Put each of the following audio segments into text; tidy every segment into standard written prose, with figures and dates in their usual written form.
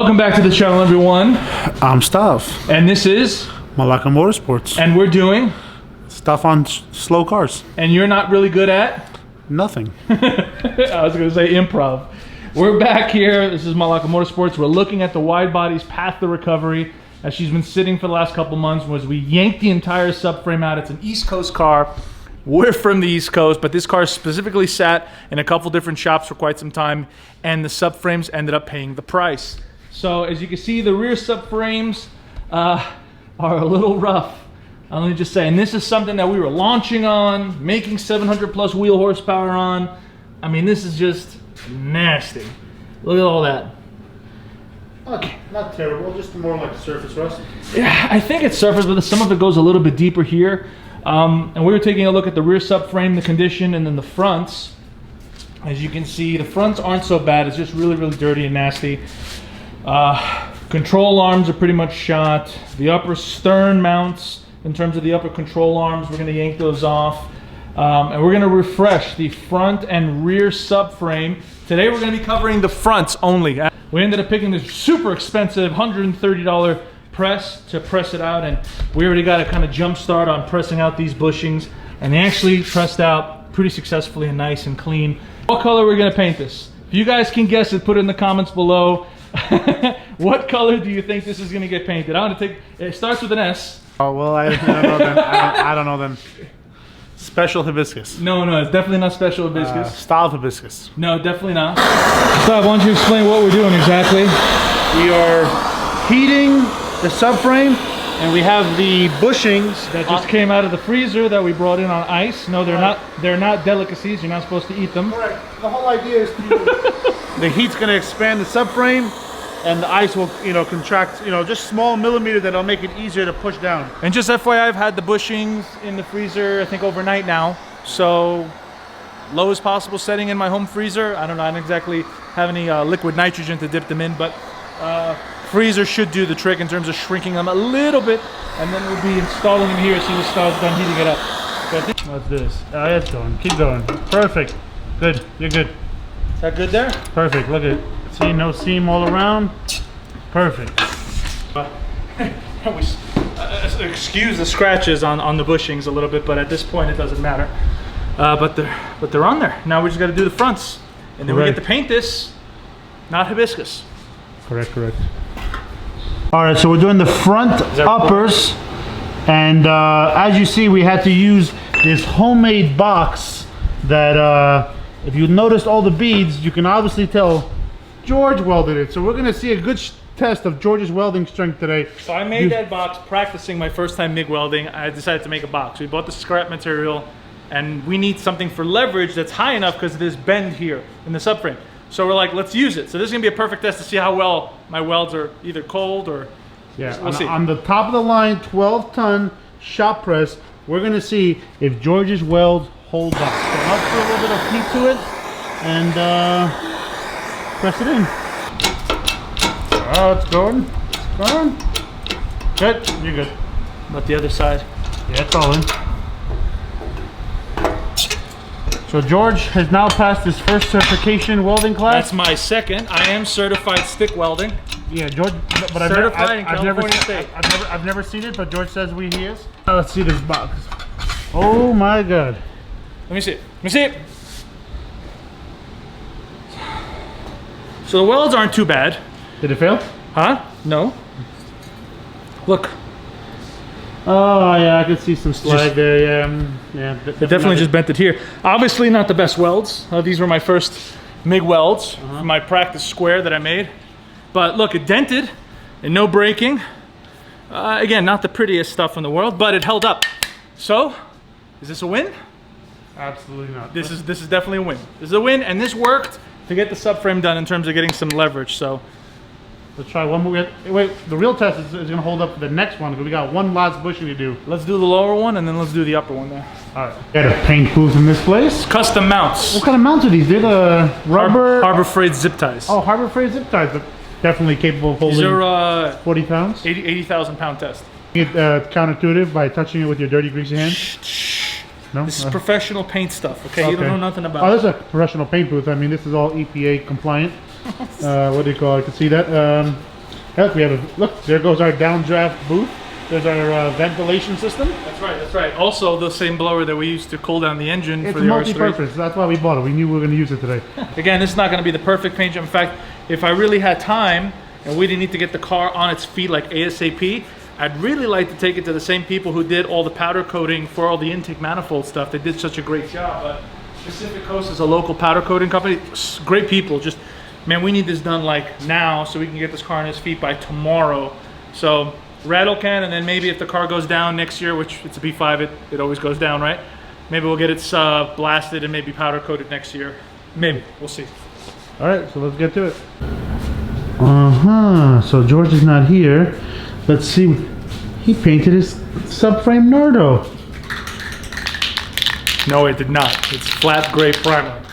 Welcome back to the channel, everyone. I'm Stav. And this is Malaka Motorsports. And we're doing stuff on slow cars. And you're not really good at? Nothing. I was going to say improv. We're back here. This is Malaka Motorsports. We're looking at the Widebody's path to recovery as she's been sitting for the last couple months. Was we yanked the entire subframe out. It's an East Coast car. We're from the East Coast, but this car specifically sat in a couple different shops for quite some time, and the subframes ended up paying the price. So as you can see, the rear subframes are a little rough. Let me just say, and this is something that we were launching on, making 700 plus wheel horsepower on. I mean, this is just nasty. Look at all that. Okay, not terrible, just more like surface rust. Yeah, I think it's surface, but some of it goes a little bit deeper here. And we were taking a look at the rear subframe, the condition, and then the fronts. As you can see, the fronts aren't so bad. It's just really, really dirty and nasty. Control arms are pretty much shot. The upper stern mounts, in terms of the upper control arms, we're going to yank those off. And we're going to refresh the front and rear subframe. Today we're going to be covering the fronts only. We ended up picking this super expensive $130 press to press it out, and we already got a kind of jump start on pressing out these bushings, and they actually pressed out pretty successfully and nice and clean. What color we're going to paint this? If you guys can guess it, put it in the comments below. What color do you think this is going to get painted? I'm going to take, it starts with an S. Oh, well, I don't know then. I don't know then. Special hibiscus. No, it's definitely not special hibiscus. Styled hibiscus. No, definitely not. So, why don't you explain what we're doing exactly? We are heating the subframe, and we have the bushings that just came out of the freezer that we brought in on ice. No, they're not delicacies. You're not supposed to eat them. Correct. The whole idea is the heat's going to expand the subframe, and the ice will, contract, just small millimeters that'll make it easier to push down. And just FYI, I've had the bushings in the freezer, I think overnight now. So lowest possible setting in my home freezer. I don't know, I don't exactly have any liquid nitrogen to dip them in, but freezer should do the trick in terms of shrinking them a little bit, and then we'll be installing them here as soon as it starts done heating it up. So what's this? Oh, it's going. Keep going. Perfect. Good. You're good. Is that good there? Perfect. Look at it. See, no seam all around. Perfect. Excuse the scratches on the bushings a little bit, but at this point it doesn't matter. But they're on there. Now we just got to do the fronts, and then we get to paint this, not hibiscus. Correct. All right, so we're doing the front uppers, and as you see, we had to use this homemade box that, if you noticed all the beads, you can obviously tell George welded it. So we're gonna see a good test of George's welding strength today. So I made that box practicing my first time MIG welding. I decided to make a box. We bought the scrap material, and we need something for leverage that's high enough because of this bend here in the subframe. So we're like, let's use it. So this is gonna be a perfect test to see how well my welds are either cold or, we'll see. On the top of the line 12-ton shop press, we're gonna see if George's welds hold up. So I'll put a little bit of heat to it and press it in. Oh, it's going. It's going. Good. You're good. But the other side. Yeah, it's all in. So George has now passed his first certification welding class. That's my second. I am certified stick welding. Yeah, George. But certified in California State. I've never seen it, but George says he is. Now let's see this box. Oh my God. Let me see it. Let me see it. So the welds aren't too bad. Did it fail? Huh? No. Look. Oh yeah, I can see some slag there. Yeah. It definitely just bent it here. Obviously not the best welds. These were my first MIG welds, my practice square that I made. But look, it dented and no breaking. Again, not the prettiest stuff in the world, but it held up. So, is this a win? Absolutely not. This is definitely a win. This is a win, and this worked to get the subframe done in terms of getting some leverage. So let's try one more. Wait, the real test is going to hold up for the next one because we got one last bushing to do. Let's do the lower one, and then let's do the upper one there. All right. Got a paint booth in this place. Custom mounts. What kind of mounts are these? They're the rubber Harbor Freight zip ties. Oh, Harbor Freight zip ties, but definitely capable of holding. These are 40 pounds. 80,000 pound test. You get counterintuitive by touching it with your dirty, greasy hands. No? This is professional paint stuff, okay? You don't know nothing about it. Oh, this is a professional paint booth. I mean, this is all EPA compliant. What do you call it? I can see that. Look, look, there goes our downdraft booth. There's our ventilation system. That's right, that's right. Also, the same blower that we used to cool down the engine It's for the multi-purpose. That's why we bought it. We knew we were going to use it today. Again, this is not going to be the perfect paint job. In fact, if I really had time and we didn't need to get the car on its feet like ASAP, I'd really like to take it to the same people who did all the powder coating for all the intake manifold stuff. They did such a great job. But Pacific Coast is a local powder coating company. Great people. Just, man, we need this done like now so we can get this car on its feet by tomorrow. So rattle can, and then maybe if the car goes down next year, which it's a B5, it always goes down, right? Maybe we'll get it blasted and maybe powder coated next year. Maybe, we'll see. All right, so let's get to it. So George is not here. Let's see. He painted his subframe Nardo. No, it did not. It's flat gray primer.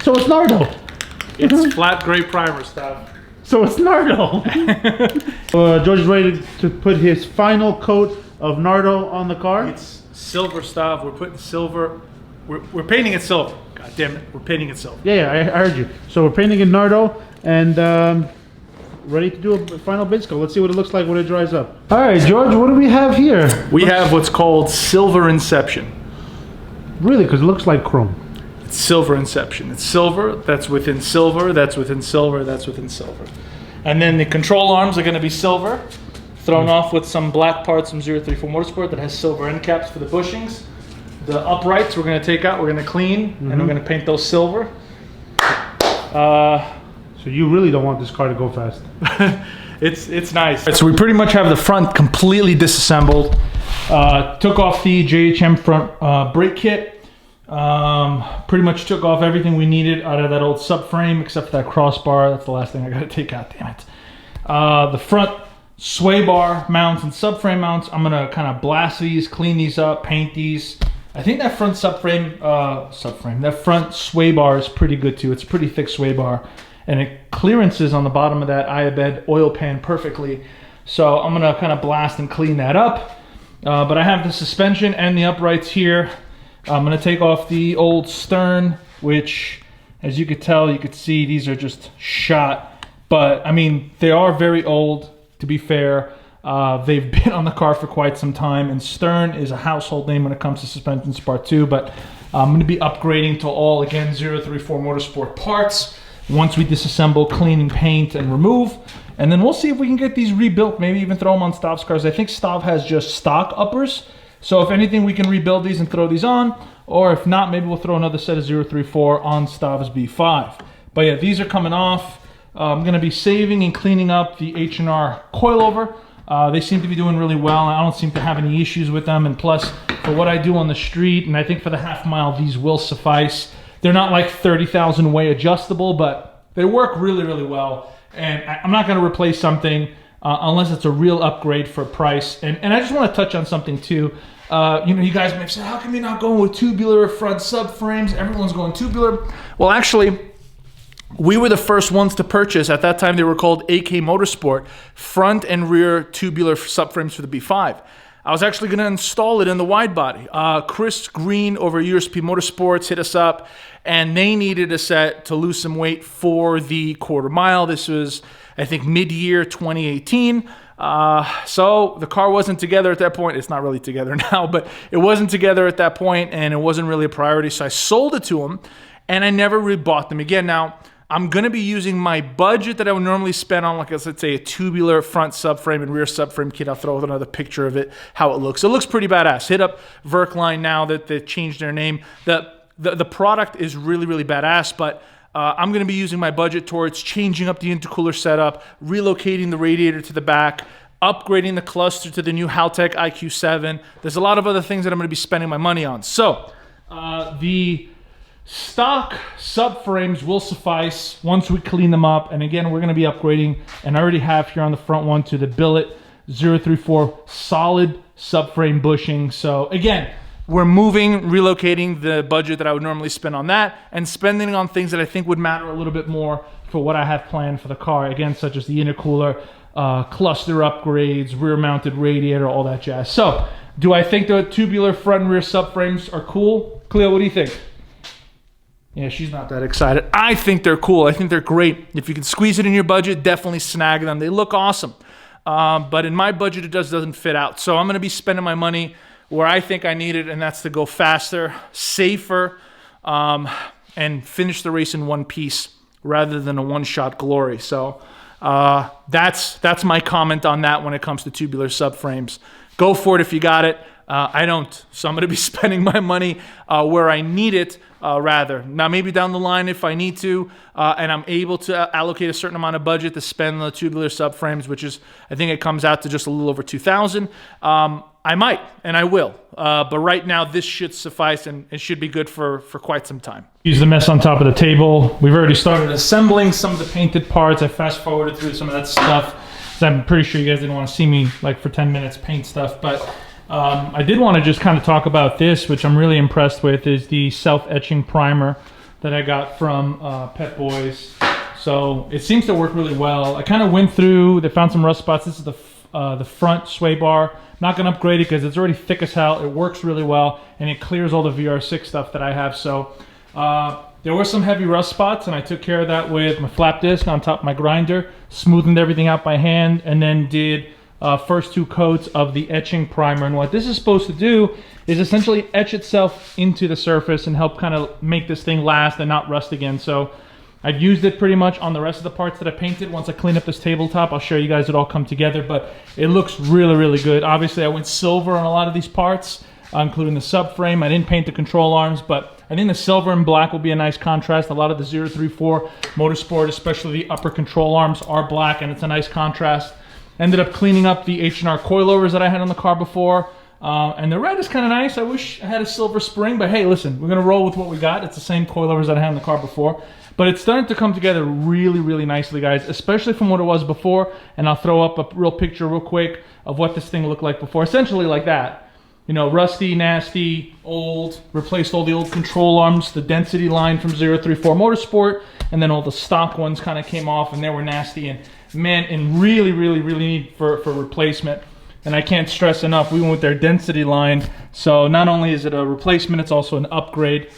So it's Nardo. It's flat gray primer stuff. So it's Nardo. George is ready to put his final coat of Nardo on the car. It's silver stuff. We're putting silver. We're painting it silver. God damn it, we're painting it silver. Yeah, I heard you. So we're painting in Nardo and ready to do a final base coat. Let's see what it looks like when it dries up. All right, George, what do we have here? We have what's called silver inception. Really, because it looks like chrome. It's silver inception. It's silver, that's within silver, that's within silver, that's within silver. And then the control arms are going to be silver, thrown off with some black parts from 034 MotorSport that has silver end caps for the bushings. The uprights we're going to take out, we're going to clean, and we're going to paint those silver. So you really don't want this car to go fast. It's nice. So we pretty much have the front completely disassembled. Took off the JHM front brake kit. Pretty much took off everything we needed out of that old subframe except for that crossbar. That's the last thing I got to take out, damn it. The front sway bar mounts and subframe mounts, I'm going to kind of blast these, clean these up, paint these. I think that front that front sway bar is pretty good too. It's a pretty thick sway bar. And it clearances on the bottom of that Iabed oil pan perfectly. So I'm gonna kind of blast and clean that up. But I have the suspension and the uprights here. I'm gonna take off the old stern, which as you could tell, you could see these are just shot. But I mean, they are very old, to be fair. They've been on the car for quite some time, and Stern is a household name when it comes to suspension part 2, but I'm gonna be upgrading to all, again, 034 MotorSport parts. Once we disassemble, clean and paint and remove, and then we'll see if we can get these rebuilt, maybe even throw them on Stav's cars. I think Stav has just stock uppers, so if anything we can rebuild these and throw these on, or if not, maybe we'll throw another set of 034 on Stav's B5. But yeah, these are coming off. I'm gonna be saving and cleaning up the H&R coilover. They seem to be doing really well. I don't seem to have any issues with them, and plus for what I do on the street, and I think for the half mile these will suffice. They're not like 30,000 way adjustable, but they work really, really well. And I'm not going to replace something unless it's a real upgrade for price. And I just want to touch on something too. You know, you guys may say, how come you're not going with tubular front subframes? Everyone's going tubular. Well, actually, we were the first ones to purchase. At that time, they were called AK Motorsport, front and rear tubular subframes for the B5. I was actually going to install it in the Widebody. Chris Green over at USP Motorsports hit us up, and they needed a set to lose some weight for the quarter mile. This was, I think, mid-year 2018. So the car wasn't together at that point. It's not really together now, but it wasn't together at that point, and it wasn't really a priority. So I sold it to them, and I never rebought them again. Now, I'm going to be using my budget that I would normally spend on, like, let's say, a tubular front subframe and rear subframe kit. I'll throw another picture of it, how it looks. It looks pretty badass. Hit up Verkline now that they've changed their name. The product is really, really badass, but I'm going to be using my budget towards changing up the intercooler setup, relocating the radiator to the back, upgrading the cluster to the new Haltech IQ7. There's a lot of other things that I'm going to be spending my money on. So the stock subframes will suffice once we clean them up. And again, we're going to be upgrading, and I already have here on the front one, to the billet 034 solid subframe bushing. So again, we're moving, relocating the budget that I would normally spend on that, and spending on things that I think would matter a little bit more for what I have planned for the car. Again, such as the intercooler, cluster upgrades, rear mounted radiator, all that jazz. So do I think the tubular front and rear subframes are cool? Cleo, what do you think? Yeah, she's not that excited. I think they're cool. I think they're great. If you can squeeze it in your budget, definitely snag them. They look awesome. But in my budget, it doesn't fit out. So I'm going to be spending my money where I think I need it, and that's to go faster, safer, and finish the race in one piece rather than a one-shot glory. So that's my comment on that when it comes to tubular subframes. Go for it if you got it. I don't, so I'm going to be spending my money where I need it, rather. Now, maybe down the line if I need to, and I'm able to allocate a certain amount of budget to spend on the tubular subframes, which is, I think it comes out to just a little over $2,000. I might, and I will. But right now, this should suffice, and it should be good for quite some time. Use the mess on top of the table. We've already started assembling some of the painted parts. I fast-forwarded through some of that stuff, because I'm pretty sure you guys didn't want to see me, like, for 10 minutes paint stuff, but I did want to just kind of talk about this, which I'm really impressed with, is the Self-Etching Primer that I got from Pet Boys. So it seems to work really well. I kind of went through, they found some rust spots. This is the front sway bar. I'm not going to upgrade it because it's already thick as hell. It works really well, and it clears all the VR6 stuff that I have. So there were some heavy rust spots, and I took care of that with my flap disc on top of my grinder, smoothened everything out by hand, and then did first 2 coats of the etching primer. And what this is supposed to do is essentially etch itself into the surface and help kind of make this thing last and not rust again. So I've used it pretty much on the rest of the parts that I painted. Once I clean up this tabletop, I'll show you guys it all come together, but it looks really, really good. Obviously, I went silver on a lot of these parts, including the subframe. I didn't paint the control arms, but I think the silver and black will be a nice contrast. A lot of the 034 MotorSport, especially the upper control arms, are black, and it's a nice contrast. Ended up cleaning up the H&R coilovers that I had on the car before. And the red is kind of nice. I wish I had a silver spring, but hey, listen, we're going to roll with what we got. It's the same coilovers that I had on the car before. But it's starting to come together really, really nicely, guys, especially from what it was before. And I'll throw up a real picture real quick of what this thing looked like before. Essentially like that. You know, rusty, nasty, old, replaced all the old control arms, the density line from 034 MotorSport, and then all the stock ones kind of came off and they were nasty. And man, and really, really, really need for replacement. And I can't stress enough, we went with their density line. So not only is it a replacement, it's also an upgrade.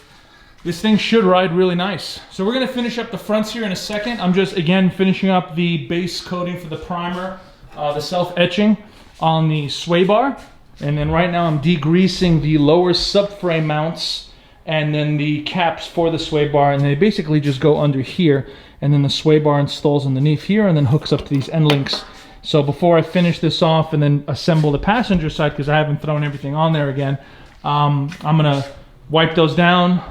This thing should ride really nice. So we're gonna finish up the fronts here in a second. I'm just, again, finishing up the base coating for the primer, the self-etching on the sway bar. And then right now I'm degreasing the lower subframe mounts and then the caps for the sway bar, and they basically just go under here, and then the sway bar installs underneath here and then hooks up to these end links. So before I finish this off and then assemble the passenger side, because I haven't thrown everything on there again, I'm gonna wipe those down,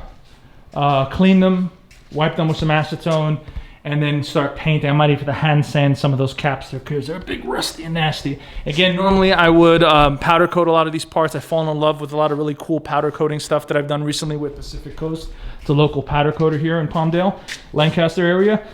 clean them, wipe them with some acetone, and then start painting. I might even hand sand some of those caps there because they're big, rusty, and nasty. Again, normally I would powder coat a lot of these parts. I've fallen in love with a lot of really cool powder coating stuff that I've done recently with Pacific Coast. It's a local powder coater here in Palmdale, Lancaster area.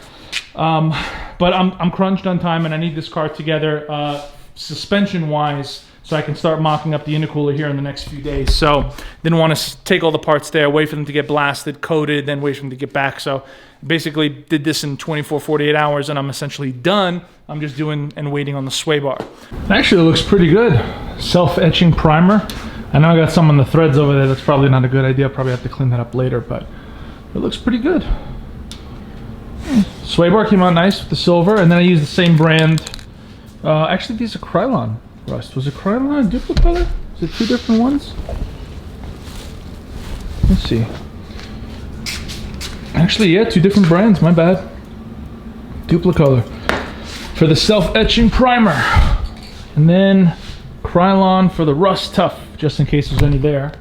But I'm crunched on time, and I need this car together suspension-wise, so I can start mocking up the intercooler here in the next few days. So didn't want to take all the parts there, wait for them to get blasted, coated, then wait for them to get back. So basically did this in 24, 48 hours, and I'm essentially done. I'm just doing and waiting on the sway bar. It actually looks pretty good. Self-etching primer. I know I got some on the threads over there. That's probably not a good idea. I'll probably have to clean that up later, but it looks pretty good. Sway bar came out nice with the silver, and then I used the same brand. Actually, these are Krylon rust. Was it Krylon Duplicolor? Is it 2 different ones? Let's see. Actually, yeah, 2 different brands. My bad. Duplicolor for the self-etching primer, and then Krylon for the rust tough, just in case there's any there.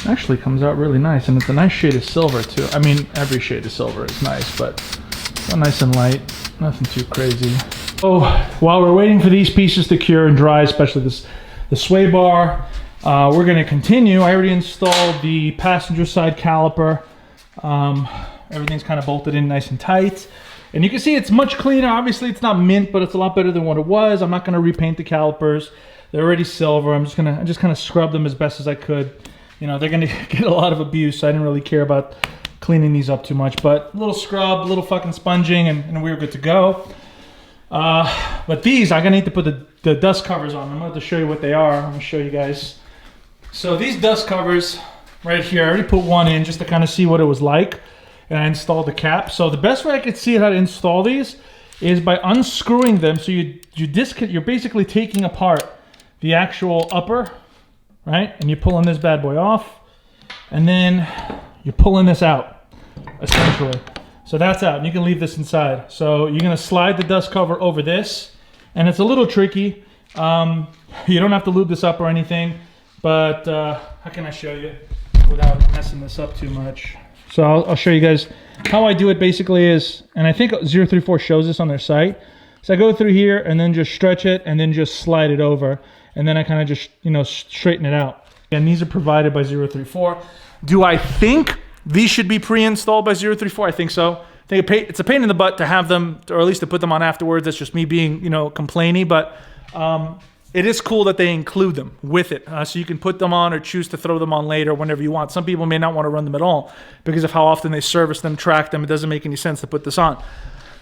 Actually comes out really nice, and it's a nice shade of silver too. I mean, every shade of silver is nice, but it's nice and light, nothing too crazy. Oh, while we're waiting for these pieces to cure and dry, especially the sway bar, we're going to continue. I already installed the passenger side caliper. Everything's kind of bolted in nice and tight, and you can see it's much cleaner. Obviously it's not mint, but it's a lot better than what it was. I'm not going to repaint the calipers. They're already silver. I just kind of scrub them as best as I could. You know, they're gonna get a lot of abuse, so I didn't really care about cleaning these up too much. But a little scrub, a little fucking sponging, and we were good to go. But these, I'm gonna need to put the dust covers on. I'm gonna have to show you what they are. I'm gonna show you guys So these dust covers right here, I already put one in just to kind of see what it was like, and I installed the cap. So the best way I could see how to install these is by unscrewing them. So you're basically taking apart the actual upper, right? And you're pulling this bad boy off, and then you're pulling this out, essentially. So that's out, and you can leave this inside. So you're gonna slide the dust cover over this, and it's a little tricky. You don't have to lube this up or anything, but how can I show you without messing this up too much? So I'll show you guys how I do it. Basically is, and I think 034 shows this on their site. So I go through here and then just stretch it and then just slide it over, and then I kind of just, you know, straighten it out. And these are provided by 034. Do I think these should be pre-installed by 034? I think so. I think it's a pain in the butt to have them, or at least to put them on afterwards. That's just me being, you know, complainy, but it is cool that they include them with it. So you can put them on or choose to throw them on later whenever you want. Some people may not want to run them at all because of how often they service them, track them. It doesn't make any sense to put this on.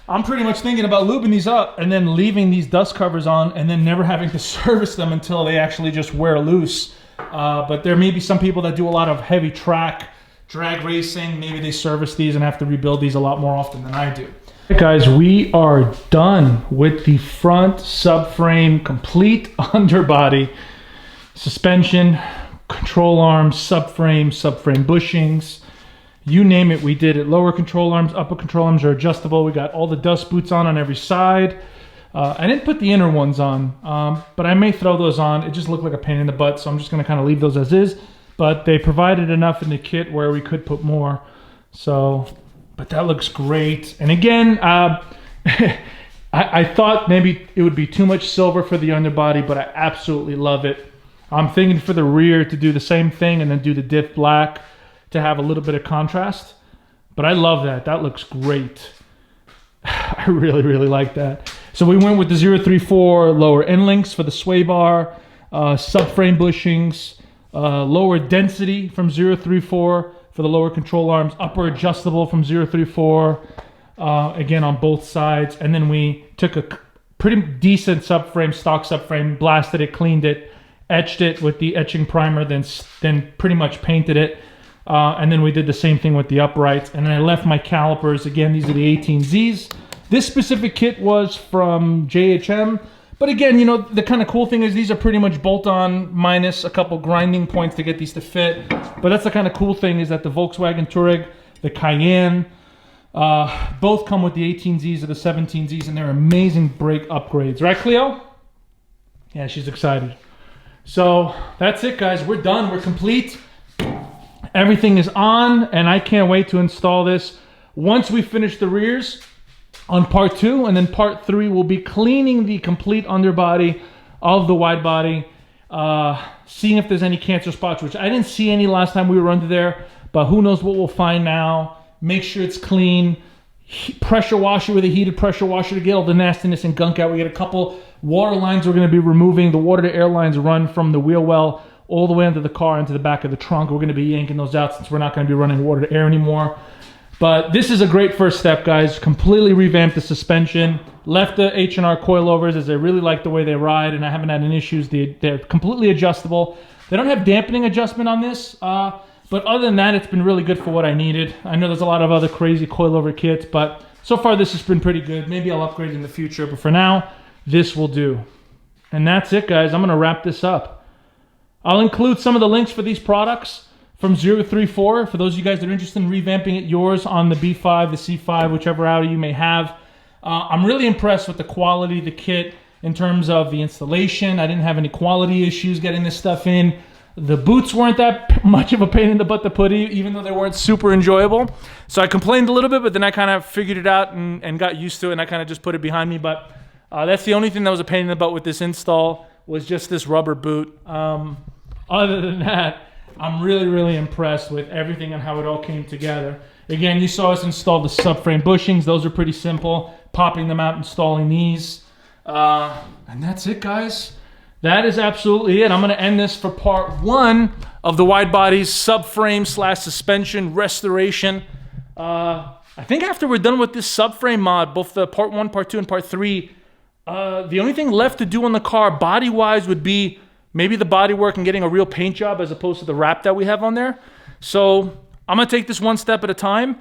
I'm pretty much thinking about lubing these up and then leaving these dust covers on and then never having to service them until they actually just wear loose. But there may be some people that do a lot of heavy track, drag racing. Maybe they service these and have to rebuild these a lot more often than I do. Hey guys, we are done with the front subframe, complete underbody, suspension, control arms, subframe bushings, you name it, we did it. Lower control arms, upper control arms are adjustable. We got all the dust boots on every side. I didn't put the inner ones on, but I may throw those on. It just looked like a pain in the butt, so I'm just gonna kind of leave those as is. But they provided enough in the kit where we could put more. So, but that looks great. And again, I thought maybe it would be too much silver for the underbody, but I absolutely love it. I'm thinking for the rear to do the same thing and then do the diff black to have a little bit of contrast. But I love that. That looks great. I really, really like that. So we went with the 034 lower end links for the sway bar, subframe bushings, lower density from 034 for the lower control arms, upper adjustable from 034, again on both sides. And then we took a pretty decent subframe, stock subframe, blasted it, cleaned it, etched it with the etching primer, then pretty much painted it. And then we did the same thing with the uprights. And then I left my calipers. Again, these are the 18Zs. This specific kit was from JHM. But again, you know, the kind of cool thing is these are pretty much bolt-on minus a couple grinding points to get these to fit. But that's the kind of cool thing is that the Volkswagen Touareg, the Cayenne, both come with the 18Zs or the 17Zs, and they're amazing brake upgrades. Right, Cleo? Yeah, she's excited. So that's it, guys. We're done. We're complete. Everything is on, and I can't wait to install this. Once we finish the rears on part 2, and then part 3 will be cleaning the complete underbody of the wide body, seeing if there's any cancer spots, which I didn't see any last time we were under there, but who knows what we'll find now. Make sure it's clean. Pressure wash it with a heated pressure washer to get all the nastiness and gunk out. We got a couple water lines we're going to be removing. The water to air lines run from the wheel well all the way into the car, into the back of the trunk. We're going to be yanking those out since we're not going to be running water to air anymore. But this is a great first step, guys. Completely revamped the suspension. Left the H&R coilovers as I really like the way they ride, and I haven't had any issues. They're completely adjustable. They don't have dampening adjustment on this, but other than that, it's been really good for what I needed. I know there's a lot of other crazy coilover kits, but so far this has been pretty good. Maybe I'll upgrade in the future, but for now, this will do. And that's it, guys. I'm going to wrap this up. I'll include some of the links for these products from 034 for those of you guys that are interested in revamping it yours on the B5, the C5, whichever Audi you may have. I'm really impressed with the quality of the kit in terms of the installation. I didn't have any quality issues getting this stuff in. The boots weren't that much of a pain in the butt to put in, even though they weren't super enjoyable. So I complained a little bit, but then I kind of figured it out and got used to it, and I kind of just put it behind me. But that's the only thing that was a pain in the butt with this install, was just this rubber boot. Other than that, I'm really, really impressed with everything and how it all came together. Again, you saw us install the subframe bushings. Those are pretty simple. Popping them out, installing these. And that's it, guys. That is absolutely it. I'm going to end this for part 1 of the Widebody's subframe / suspension restoration. I think after we're done with this subframe mod, both the part 1, part 2, and part 3, the only thing left to do on the car body-wise would be maybe the bodywork and getting a real paint job as opposed to the wrap that we have on there. So I'm gonna take this one step at a time.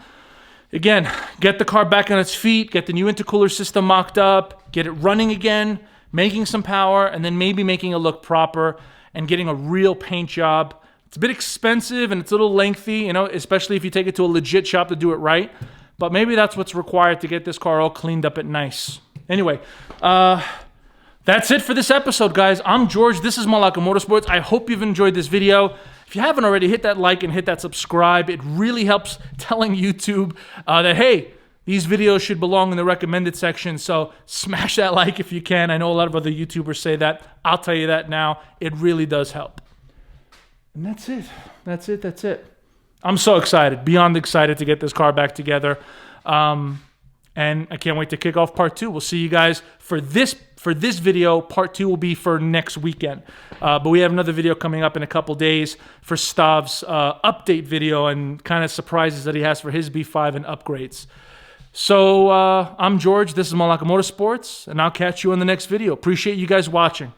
Again, get the car back on its feet, get the new intercooler system mocked up, get it running again, making some power, and then maybe making it look proper and getting a real paint job. It's a bit expensive and it's a little lengthy, you know, especially if you take it to a legit shop to do it right. But maybe that's what's required to get this car all cleaned up and nice. Anyway, that's it for this episode, guys. I'm George. This is Malaka Motorsports. I hope you've enjoyed this video. If you haven't already, hit that like and hit that subscribe. It really helps telling YouTube that, hey, these videos should belong in the recommended section. So smash that like if you can. I know a lot of other YouTubers say that. I'll tell you that now. It really does help. And that's it. That's it. That's it. I'm so excited, beyond excited to get this car back together. And I can't wait to kick off part 2. We'll see you guys for this video. Part 2 will be for next weekend. But we have another video coming up in a couple days for Stav's update video and kind of surprises that he has for his B5 and upgrades. So I'm George. This is Malaka Motorsports, and I'll catch you in the next video. Appreciate you guys watching.